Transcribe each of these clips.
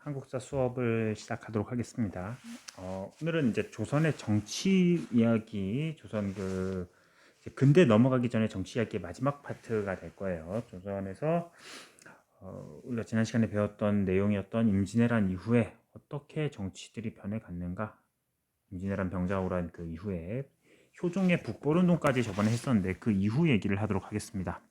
한국사 수업을 시작하도록 하겠습니다. 오늘은 이제 조선의 정치 이야기, 조선 이제 근대 넘어가기 전에 정치 이야기의 마지막 파트가 될 거예요. 조선에서 우리가 지난 시간에 배웠던 내용이었던 임진왜란 이후에 어떻게 정치들이 변해갔는가, 임진왜란 병자호란 그 이후에 효종의 북벌운동까지 저번에 했었는데 그 이후 얘기를 하도록 하겠습니다.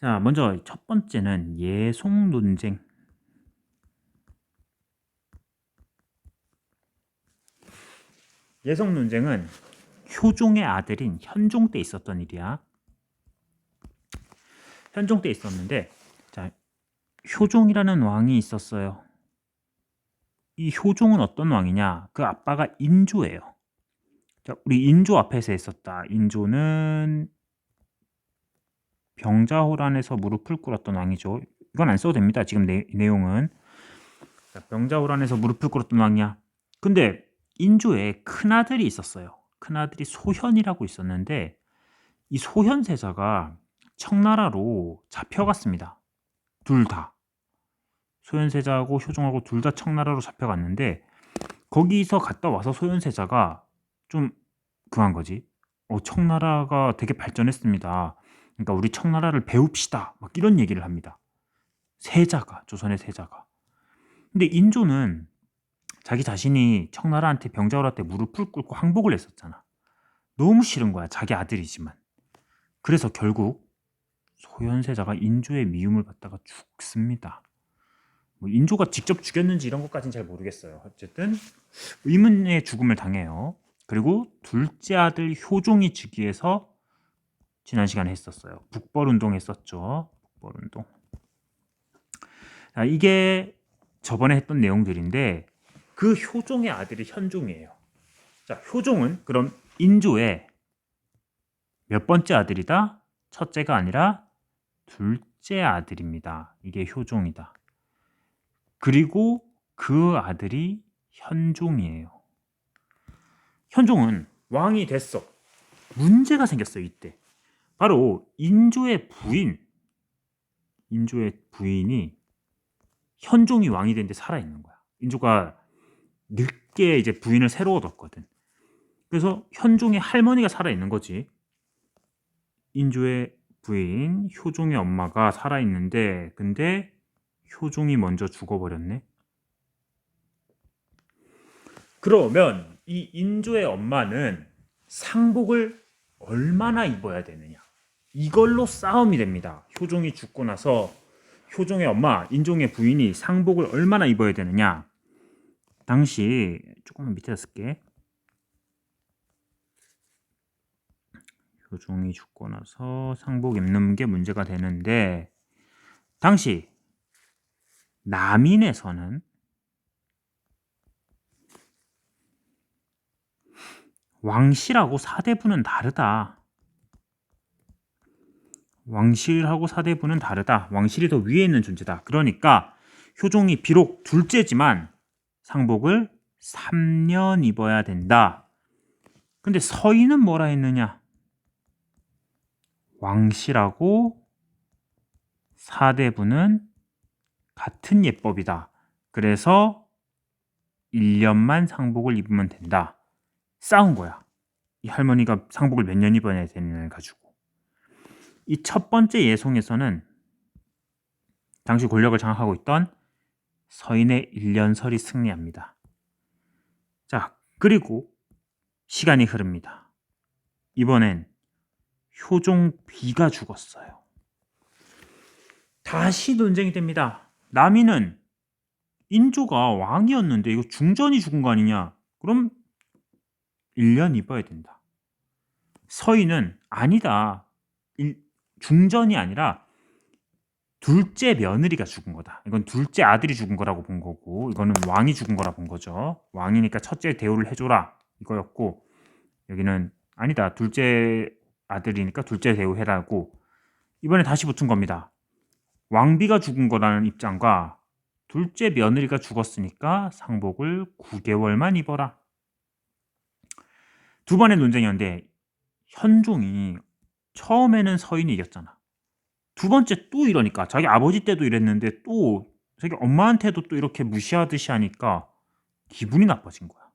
자, 먼저 첫 번째는 예송 논쟁. 예송 논쟁은 효종의 아들인 현종 때 있었던 일이야. 현종 때 있었는데, 자, 효종이라는 왕이 있었어요. 이 효종은 어떤 왕이냐? 그 아빠가 인조예요. 자, 우리 인조 앞에서 했었다. 인조는 병자호란에서 무릎을 꿇었던 왕이죠. 이건 안 써도 됩니다. 지금 내용은. 자, 병자호란에서 무릎을 꿇었던 왕이야. 근데 인조에 큰아들이 있었어요. 큰아들이 소현이라고 있었는데 이 소현세자가 청나라로 잡혀갔습니다. 둘 다. 소현세자하고 효종하고 둘 다 청나라로 잡혀갔는데 거기서 갔다 와서 소현세자가 좀 그한 거지. 청나라가 되게 발전했습니다. 그러니까 우리 청나라를 배웁시다. 막 이런 얘기를 합니다. 세자가, 조선의 세자가. 근데 인조는 자기 자신이 청나라한테 병자호란한테 무릎을 꿇고 항복을 했었잖아. 너무 싫은 거야. 자기 아들이지만. 그래서 결국 소현세자가 인조의 미움을 받다가 죽습니다. 뭐 인조가 직접 죽였는지 이런 것까지는 잘 모르겠어요. 어쨌든 의문의 죽음을 당해요. 그리고 둘째 아들 효종이 즉위해서 지난 시간에 했었어요. 북벌운동 했었죠. 북벌운동. 자, 이게 저번에 했던 내용들인데 그 효종의 아들이 현종이에요. 자, 효종은 그럼 인조의 몇 번째 아들이다? 첫째가 아니라 둘째 아들입니다. 이게 효종이다. 그리고 그 아들이 현종이에요. 현종은 왕이 됐어. 문제가 생겼어요. 이때 바로 인조의 부인이 현종이 왕이 됐는데 살아있는 거야. 인조가 늦게 이제 부인을 새로 얻었거든. 그래서 현종의 할머니가 살아있는 거지. 인조의 부인 효종의 엄마가 살아있는데 근데 효종이 먼저 죽어버렸네. 그러면 이 인조의 엄마는 상복을 얼마나 입어야 되느냐, 이걸로 싸움이 됩니다. 효종이 죽고 나서 효종의 엄마, 인종의 부인이 상복을 얼마나 입어야 되느냐. 당시 조금만 밑에다 쓸게. 효종이 죽고 나서 상복 입는 게 문제가 되는데 당시 남인에서는 왕실하고 사대부는 다르다. 왕실하고 사대부는 다르다. 왕실이 더 위에 있는 존재다. 그러니까 효종이 비록 둘째지만 상복을 3년 입어야 된다. 근데 서인은 뭐라 했느냐? 왕실하고 사대부는 같은 예법이다. 그래서 1년만 상복을 입으면 된다. 싸운 거야. 이 할머니가 상복을 몇 년 입어야 되느냐를 가지고. 이 첫 번째 예송에서는 당시 권력을 장악하고 있던 서인의 1년설이 승리합니다. 자, 그리고 시간이 흐릅니다. 이번엔 효종 비가 죽었어요. 다시 논쟁이 됩니다. 남인은 인조가 왕이었는데 이거 중전이 죽은 거 아니냐? 그럼 1년 입어야 된다. 서인은 아니다. 중전이 아니라 둘째 며느리가 죽은 거다. 이건 둘째 아들이 죽은 거라고 본 거고 이거는 왕이 죽은 거라 본 거죠. 왕이니까 첫째 대우를 해줘라 이거였고 여기는 아니다. 둘째 아들이니까 둘째 대우해라고 이번에 다시 붙은 겁니다. 왕비가 죽은 거라는 입장과 둘째 며느리가 죽었으니까 상복을 9개월만 입어라. 두 번의 논쟁이었는데 현종이 처음에는 서인이 이겼잖아. 두 번째 또 이러니까 자기 아버지 때도 이랬는데 또 자기 엄마한테도 또 이렇게 무시하듯이 하니까 기분이 나빠진 거야.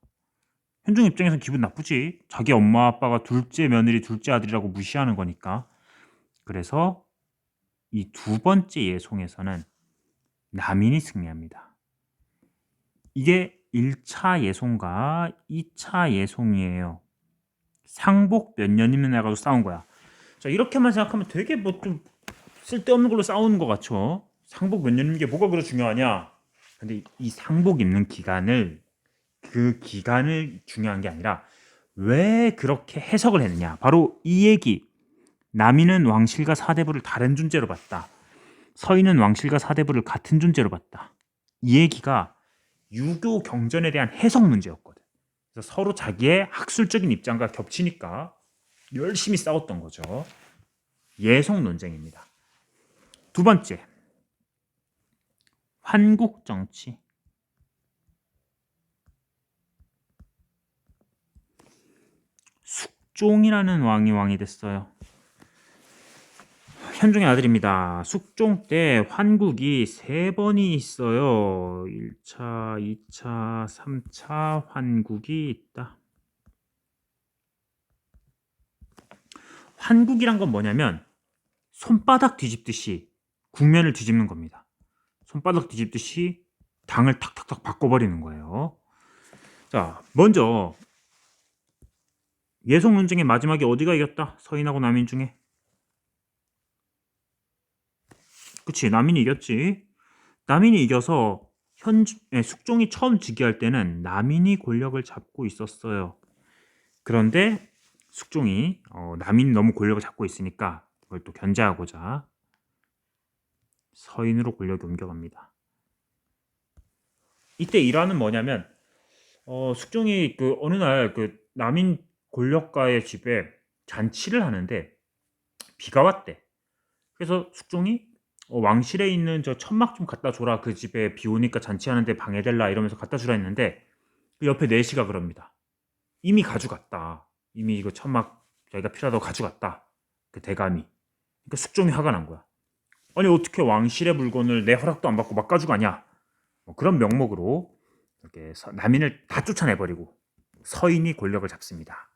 현중 입장에선 기분 나쁘지. 자기 엄마 아빠가 둘째 며느리, 둘째 아들이라고 무시하는 거니까. 그래서 이 두 번째 예송에서는 남인이 승리합니다. 이게 1차 예송과 2차 예송이에요. 상복 몇 년이면 나가도 싸운 거야. 자, 이렇게만 생각하면 되게 뭐 좀 쓸데없는 걸로 싸우는 것 같죠. 상복 몇 년 입는 게 뭐가 그렇게 중요하냐. 근데 이 상복 입는 기간을, 그 기간을 중요한 게 아니라 왜 그렇게 해석을 했느냐. 바로 이 얘기. 남인은 왕실과 사대부를 다른 존재로 봤다. 서인은 왕실과 사대부를 같은 존재로 봤다. 이 얘기가 유교 경전에 대한 해석 문제였거든. 그래서 서로 자기의 학술적인 입장과 겹치니까 열심히 싸웠던 거죠. 예속 논쟁입니다. 두 번째, 환국 정치. 숙종이라는 왕이 됐어요. 현종의 아들입니다. 숙종 때 환국이 3번이 있어요. 1차, 2차, 3차 환국이 있다. 환국이란 건 뭐냐면 손바닥 뒤집듯이 국면을 뒤집는 겁니다. 손바닥 뒤집듯이 당을 탁탁탁 바꿔버리는 거예요. 자, 먼저 예속 논쟁의 마지막에 어디가 이겼다? 서인하고 남인 중에. 그치, 남인이 이겼지. 남인이 이겨서 숙종이 처음 즉위할 때는 남인이 권력을 잡고 있었어요. 그런데 숙종이 남인이 너무 권력을 잡고 있으니까 그걸 또 견제하고자 서인으로 권력이 옮겨갑니다. 이때 일화는 뭐냐면 숙종이 그 어느 날 그 남인 권력가의 집에 잔치를 하는데 비가 왔대. 그래서 숙종이 왕실에 있는 저 천막 좀 갖다 줘라. 그 집에 비 오니까 잔치하는데 방해될라 이러면서 갖다 주라 했는데 그 옆에 내시가 그럽니다. 이미 가져갔다. 이미 이거 천막 자기가 필요하다고 가져갔다. 그 대감이. 그러니까 숙종이 화가 난 거야. 아니 어떻게 왕실의 물건을 내 허락도 안 받고 막 가져가냐. 그런 명목으로 이렇게 남인을 다 쫓아내버리고 서인이 권력을 잡습니다.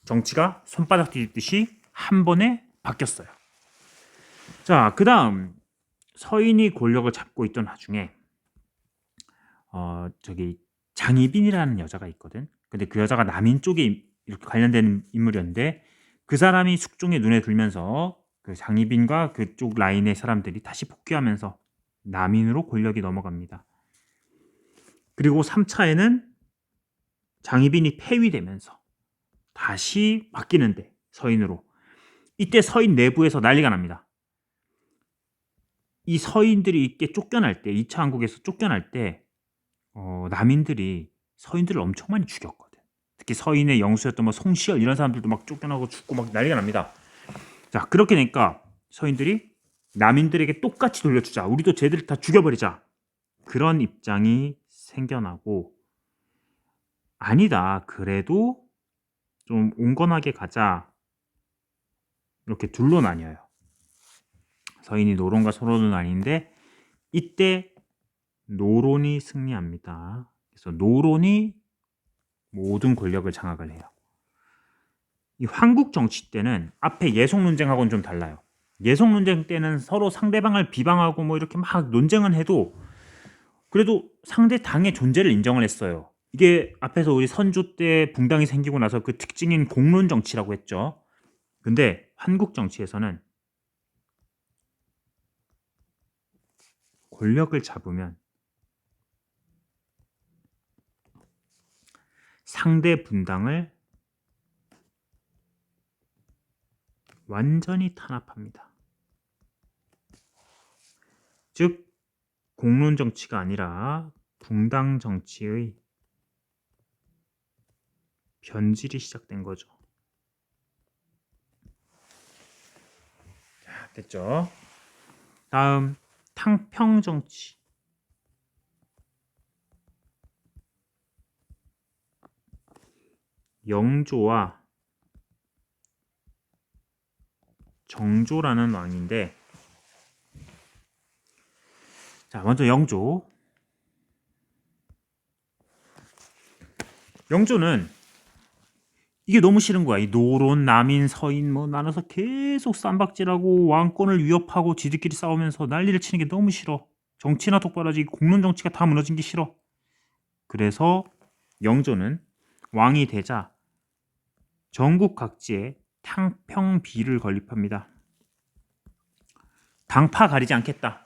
정치가 손바닥 뒤집듯이 한 번에 바뀌었어요. 자, 그 다음 서인이 권력을 잡고 있던 와중에 저기 장희빈이라는 여자가 있거든. 근데 그 여자가 남인 쪽에 이렇게 관련된 인물이었는데 그 사람이 숙종의 눈에 들면서 그 장희빈과 그쪽 라인의 사람들이 다시 복귀하면서 남인으로 권력이 넘어갑니다. 그리고 3차에는 장희빈이 폐위되면서 다시 바뀌는데 서인으로. 이때 서인 내부에서 난리가 납니다. 이 서인들이 이렇게 쫓겨날 때 2차 한국에서 쫓겨날 때 남인들이 서인들을 엄청 많이 죽였거든. 특히 서인의 영수였던 뭐 송시열 이런 사람들도 막 쫓겨나고 죽고 막 난리가 납니다. 자, 그렇게 되니까 서인들이 남인들에게 똑같이 돌려주자. 우리도 쟤들 다 죽여버리자. 그런 입장이 생겨나고 아니다. 그래도 좀 온건하게 가자. 이렇게 둘로 나뉘어요. 서인이 노론과 소론은 아닌데 이때 노론이 승리합니다. 그래서 노론이 모든 권력을 장악을 해요. 이 황국 정치 때는 앞에 예속 논쟁하고는 좀 달라요. 예속 논쟁 때는 서로 상대방을 비방하고 뭐 이렇게 막 논쟁은 해도 그래도 상대 당의 존재를 인정을 했어요. 이게 앞에서 우리 선조 때 붕당이 생기고 나서 그 특징인 공론 정치라고 했죠. 근데 한국 정치에서는 권력을 잡으면 상대 분당을 완전히 탄압합니다. 즉 공론 정치가 아니라 붕당 정치의 변질이 시작된 거죠. 자, 됐죠? 다음 탕평 정치. 영조와 정조라는 왕인데 자, 먼저 영조. 영조는 이게 너무 싫은 거야. 이 노론, 남인, 서인 뭐 나눠서 계속 쌈박질하고 왕권을 위협하고 지들끼리 싸우면서 난리를 치는 게 너무 싫어. 정치나 똑바로 하지. 공론 정치가 다 무너진 게 싫어. 그래서 영조는 왕이 되자 전국 각지에 탕평비를 건립합니다. 당파 가리지 않겠다.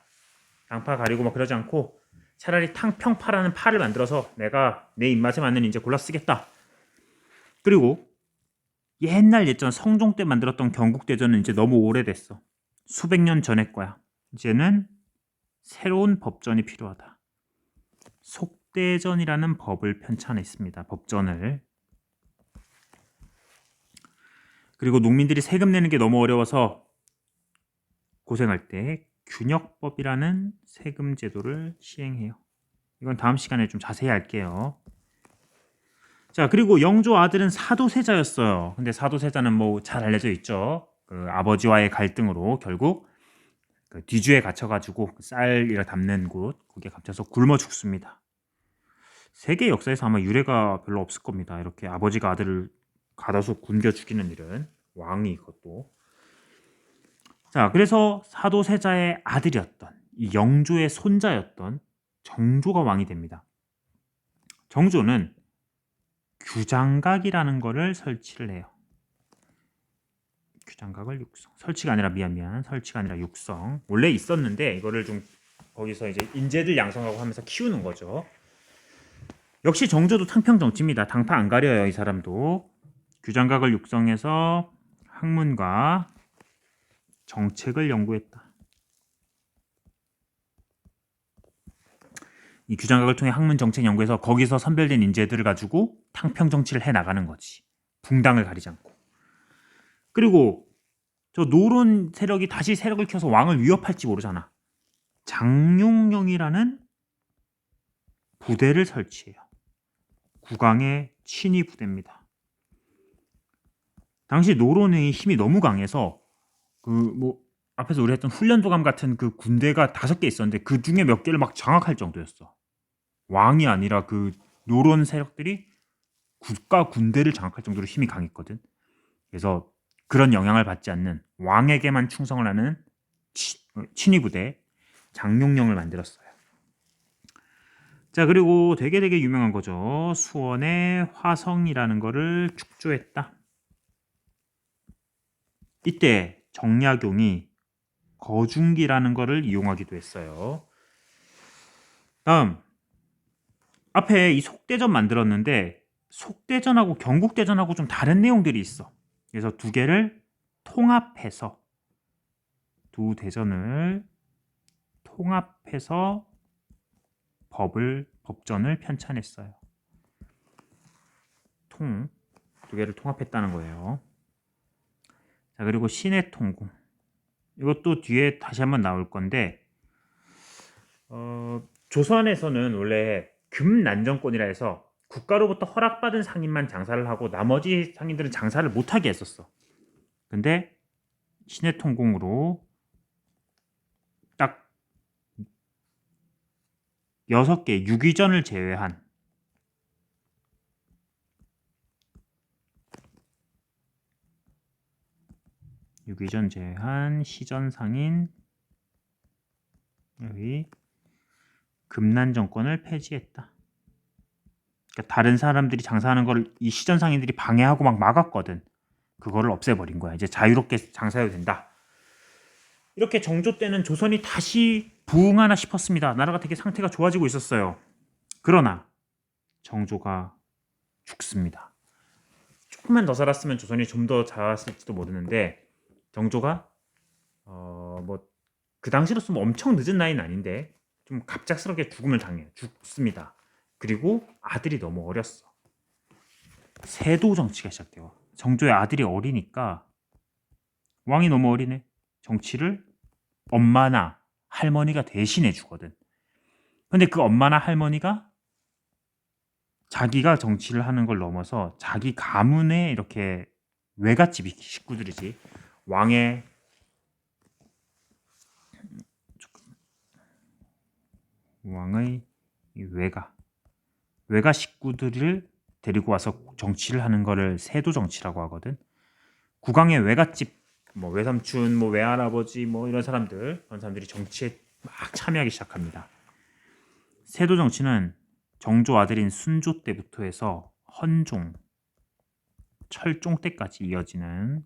당파 가리고 뭐 그러지 않고 차라리 탕평파라는 파를 만들어서 내가 내 입맛에 맞는 인재 골라 쓰겠다. 그리고 옛날 예전 성종 때 만들었던 경국대전은 이제 너무 오래됐어. 수백 년 전의 거야. 이제는 새로운 법전이 필요하다. 속대전이라는 법을 편찬했습니다. 법전을. 그리고 농민들이 세금 내는 게 너무 어려워서 고생할 때 균역법이라는 세금 제도를 시행해요. 이건 다음 시간에 좀 자세히 할게요. 자, 그리고 영조 아들은 사도세자였어요. 근데 사도세자는 뭐 잘 알려져 있죠. 그 아버지와의 갈등으로 결국 그 뒤주에 갇혀가지고 쌀을 담는 곳 거기에 갇혀서 굶어 죽습니다. 세계 역사에서 아마 유례가 별로 없을 겁니다. 이렇게 아버지가 아들을 가둬서 굶겨 죽이는 일은 왕이 이것도. 자, 그래서 사도세자의 아들이었던 이 영조의 손자였던 정조가 왕이 됩니다. 정조는 규장각이라는 거를 설치를 해요. 규장각을 육성. 설치가 아니라 미안. 설치가 아니라 육성. 원래 있었는데 이거를 좀 거기서 이제 인재들 양성하고 하면서 키우는 거죠. 역시 정조도 탕평 정치입니다. 당파 안 가려요, 이 사람도. 규장각을 육성해서 학문과 정책을 연구했다. 이 규장각을 통해 학문 정책 연구해서 거기서 선별된 인재들을 가지고 탕평 정치를 해 나가는 거지. 붕당을 가리지 않고. 그리고 저 노론 세력이 다시 세력을 켜서 왕을 위협할지 모르잖아. 장룡령이라는 부대를 설치해요. 국왕의 친위 부대입니다. 당시 노론의 힘이 너무 강해서 그 뭐 앞에서 우리 했던 훈련도감 같은 그 군대가 5개 있었는데 그 중에 몇 개를 막 장악할 정도였어. 왕이 아니라 그 노론 세력들이 국가 군대를 장악할 정도로 힘이 강했거든. 그래서 그런 영향을 받지 않는 왕에게만 충성을 하는 친위 부대 장룡령을 만들었어요. 자, 그리고 되게 유명한 거죠. 수원의 화성이라는 거를 축조했다. 이때 정약용이 거중기라는 거를 이용하기도 했어요. 다음 앞에 이 속대전 만들었는데 속대전하고 경국대전하고 좀 다른 내용들이 있어. 그래서 두 개를 통합해서 두 대전을 통합해서 법전을 편찬했어요. 두 개를 통합했다는 거예요. 자, 그리고 신해통공. 이것도 뒤에 다시 한번 나올 건데 조선에서는 원래 금난정권이라 해서 국가로부터 허락받은 상인만 장사를 하고 나머지 상인들은 장사를 못하게 했었어. 근데 신해통공으로 딱 6개 유기전을 제외한 시전상인 여기 금난정권을 폐지했다. 그러니까 다른 사람들이 장사하는 걸 이 시전상인들이 방해하고 막 막았거든. 그거를 없애버린 거야. 이제 자유롭게 장사해도 된다. 이렇게 정조 때는 조선이 다시 부흥하나 싶었습니다. 나라가 되게 상태가 좋아지고 있었어요. 그러나 정조가 죽습니다. 조금만 더 살았으면 조선이 좀 더 자랐을지도 모르는데 정조가 뭐 그 당시로서 뭐 엄청 늦은 나이는 아닌데 좀 갑작스럽게 죽음을 당해요. 죽습니다. 그리고 아들이 너무 어렸어. 세도 정치가 시작돼요. 정조의 아들이 어리니까 왕이 너무 어리네. 정치를 엄마나 할머니가 대신해 주거든. 근데 그 엄마나 할머니가 자기가 정치를 하는 걸 넘어서 자기 가문의 이렇게 외갓집 식구들이지 왕의 왕의 외가 식구들을 데리고 와서 정치를 하는 거를 세도 정치라고 하거든. 국왕의 외갓집, 뭐 외삼촌, 뭐 외할아버지, 뭐 이런 사람들이 정치에 막 참여하기 시작합니다. 세도 정치는 정조 아들인 순조 때부터 해서 헌종, 철종 때까지 이어지는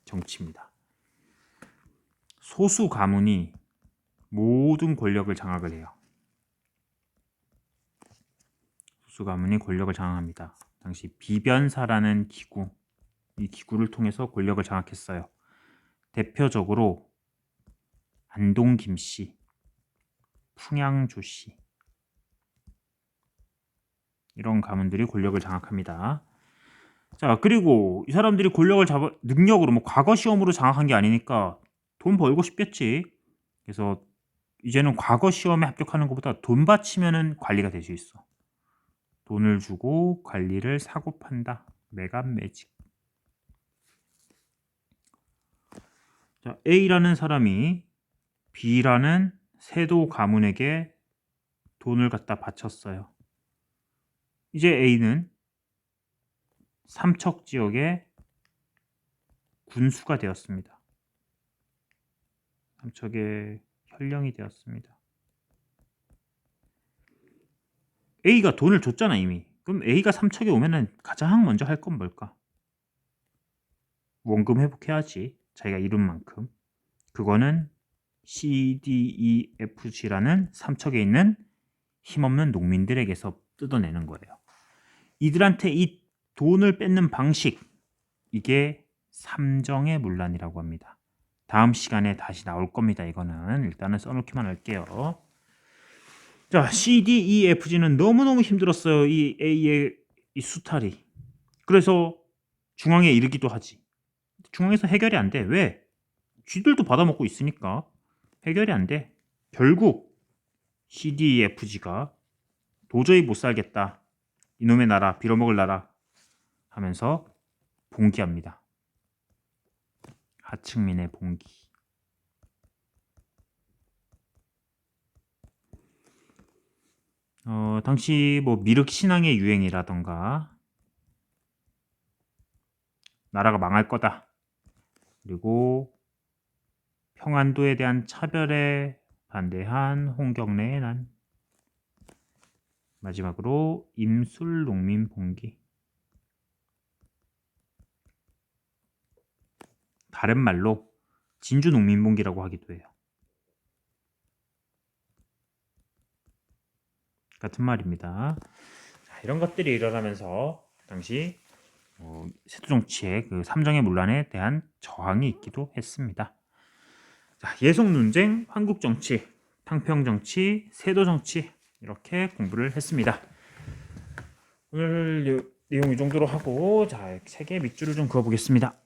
정치입니다. 소수 가문이 모든 권력을 장악을 해요. 소수 가문이 권력을 장악합니다. 당시 비변사라는 기구, 이 기구를 통해서 권력을 장악했어요. 대표적으로 안동 김씨, 풍양조 씨, 이런 가문들이 권력을 장악합니다. 자, 그리고 이 사람들이 권력을 능력으로, 뭐 과거 시험으로 장악한 게 아니니까 돈 벌고 싶겠지. 그래서 이제는 과거 시험에 합격하는 것보다 돈 바치면은 관리가 될 수 있어. 돈을 주고 관리를 사고 판다. 매간 매직. 자, A라는 사람이 B라는 세도 가문에게 돈을 갖다 바쳤어요. 이제 A는 삼척 지역의 군수가 되었습니다. 삼척의 현령이 되었습니다. A가 돈을 줬잖아 이미. 그럼 A가 삼척에 오면은 가장 먼저 할 건 뭘까? 원금 회복해야지. 자기가 이룬 만큼. 그거는 CDEFG라는 삼척에 있는 힘없는 농민들에게서 뜯어내는 거예요. 이들한테 이 돈을 뺏는 방식, 이게 삼정의 문란이라고 합니다. 다음 시간에 다시 나올 겁니다. 이거는 일단은 써놓기만 할게요. 자, CDEFG는 너무너무 힘들었어요. 이 A의 이 수탈이. 그래서 중앙에 이르기도 하지. 중앙에서 해결이 안 돼. 왜? 쥐들도 받아먹고 있으니까 해결이 안 돼. 결국 CDEFG가 도저히 못 살겠다. 이놈의 나라, 빌어먹을 나라 하면서 봉기합니다. 하층민의 봉기. 당시 뭐 미륵 신앙의 유행이라던가 나라가 망할 거다. 그리고 평안도에 대한 차별에 반대한 홍경래의 난. 마지막으로 임술 농민 봉기. 다른 말로 진주 농민 봉기라고 하기도 해요. 같은 말입니다. 자, 이런 것들이 일어나면서 당시 세도 정치의 그 삼정의 문란에 대한 저항이 있기도 했습니다. 자, 예속 논쟁, 한국 정치, 탕평 정치, 세도 정치 이렇게 공부를 했습니다. 오늘 내용 이 정도로 하고 자, 세 개의 밑줄을 좀 그어 보겠습니다.